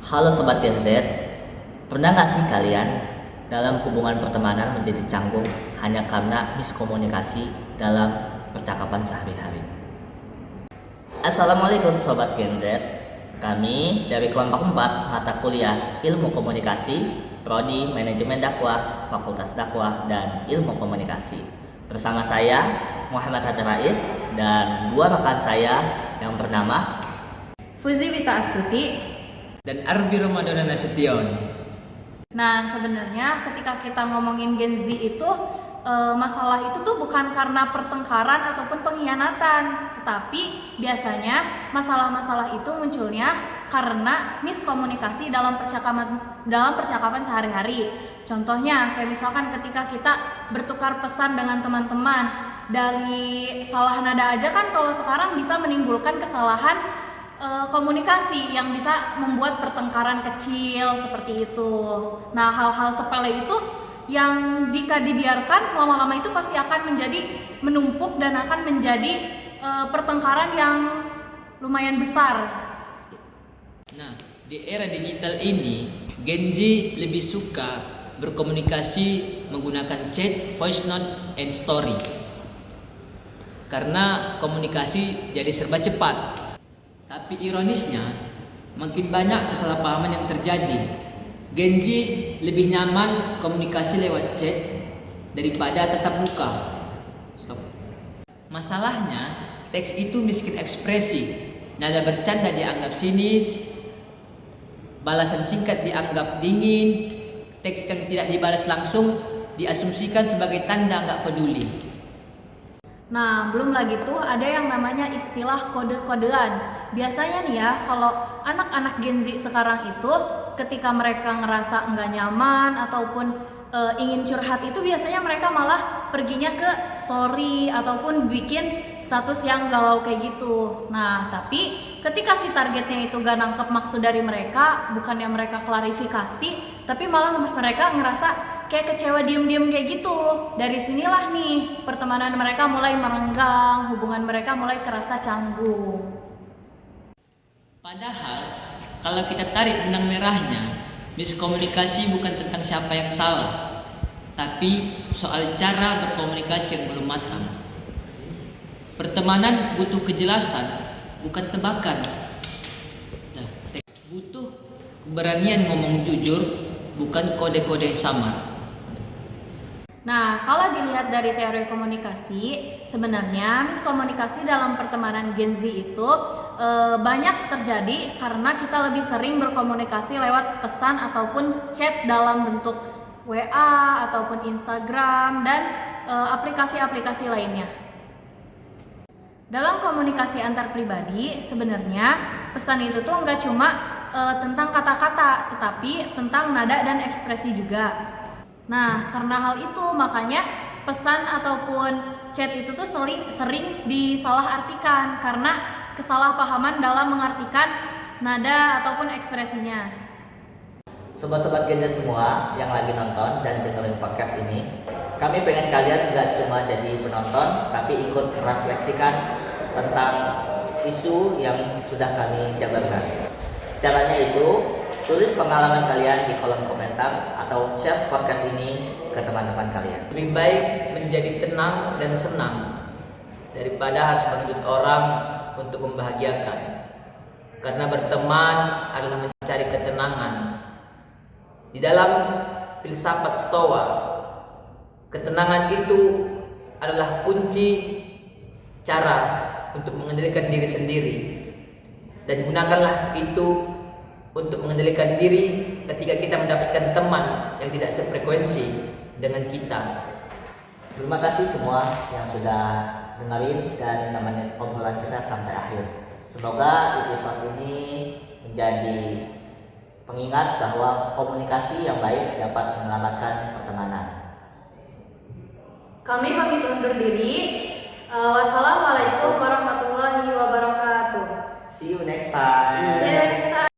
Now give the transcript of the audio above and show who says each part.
Speaker 1: Halo Sobat Gen Z, pernah nggak sih kalian dalam hubungan pertemanan menjadi canggung hanya karena miskomunikasi dalam percakapan sehari-hari? Assalamualaikum Sobat Gen Z, kami dari kelompok 4 mata kuliah Ilmu Komunikasi, Prodi Manajemen Dakwah, Fakultas Dakwah dan Ilmu Komunikasi. Bersama saya Muhammad Hajar Rais dan dua rekan saya yang bernama
Speaker 2: Fuzi Wita Astuti
Speaker 3: dan Arbi Ramadana Nasution.
Speaker 2: Nah, sebenarnya ketika kita ngomongin Gen Z itu masalah itu tuh bukan karena pertengkaran ataupun pengkhianatan, tetapi biasanya masalah-masalah itu munculnya karena miskomunikasi dalam percakapan sehari-hari. Contohnya kayak misalkan ketika kita bertukar pesan dengan teman-teman, dari salah nada aja kan kalau sekarang bisa menimbulkan kesalahan komunikasi yang bisa membuat pertengkaran kecil seperti itu. Nah, hal-hal sepele itu yang jika dibiarkan lama-lama itu pasti akan menjadi menumpuk dan akan menjadi pertengkaran yang lumayan besar.
Speaker 3: Nah, di era digital ini, Gen Z lebih suka berkomunikasi menggunakan chat, voice note, and story. Karena komunikasi jadi serba cepat. Tapi ironisnya, makin banyak kesalahpahaman yang terjadi. Gen Z lebih nyaman komunikasi lewat chat daripada tatap muka. Masalahnya, teks itu miskin ekspresi. Nada bercanda dianggap sinis, balasan singkat dianggap dingin, teks yang tidak dibalas langsung diasumsikan sebagai tanda nggak peduli.
Speaker 2: Nah, belum lagi tuh ada yang namanya istilah kode-kodean. Biasanya nih ya, kalau anak-anak Gen Z sekarang itu ketika mereka ngerasa nggak nyaman ataupun ingin curhat itu biasanya mereka malah perginya ke story ataupun bikin status yang galau kayak gitu. Nah, tapi ketika si targetnya itu gak nangkep maksud dari mereka, bukannya mereka klarifikasi, tapi malah mereka ngerasa kayak kecewa diem-diem kayak gitu. Dari sinilah nih pertemanan mereka mulai merenggang, hubungan mereka mulai kerasa canggung.
Speaker 3: Padahal kalau kita tarik benang merahnya, miskomunikasi bukan tentang siapa yang salah, tapi soal cara berkomunikasi yang belum matang. Pertemanan butuh kejelasan, bukan tebakan. Butuh keberanian ngomong jujur, bukan kode-kode samar.
Speaker 2: Nah, kalau dilihat dari teori komunikasi, sebenarnya miskomunikasi dalam pertemanan Gen Z itu banyak terjadi karena kita lebih sering berkomunikasi lewat pesan ataupun chat dalam bentuk WA ataupun Instagram dan aplikasi-aplikasi lainnya. Dalam komunikasi antar pribadi, sebenarnya pesan itu tuh nggak cuma tentang kata-kata, tetapi tentang nada dan ekspresi juga. Nah, karena hal itu makanya pesan ataupun chat itu tuh sering disalahartikan karena kesalahpahaman dalam mengartikan nada ataupun ekspresinya.
Speaker 1: Sobat-sobat Gen Z semua yang lagi nonton dan dengerin podcast ini, kami pengen kalian gak cuma jadi penonton, tapi ikut merefleksikan tentang isu yang sudah kami jabarkan. Caranya itu, tulis pengalaman kalian di kolom komentar atau share podcast ini ke teman-teman kalian.
Speaker 3: Lebih baik menjadi tenang dan senang daripada harus menuntut orang untuk membahagiakan. Karena berteman adalah mencari ketenangan. Di dalam filsafat Stoa, ketenangan itu adalah kunci cara untuk mengendalikan diri sendiri. Dan gunakanlah itu untuk mengendalikan diri ketika kita mendapatkan teman yang tidak sefrekuensi dengan kita.
Speaker 1: Terima kasih semua yang sudah dengerin dan nemenin obrolan kita sampai akhir. Semoga episode ini menjadi pengingat bahwa komunikasi yang baik dapat menyelamatkan pertemanan.
Speaker 2: Kami pamit undur diri. Wassalamualaikum warahmatullahi wabarakatuh.
Speaker 1: See you next time.
Speaker 2: See you next time.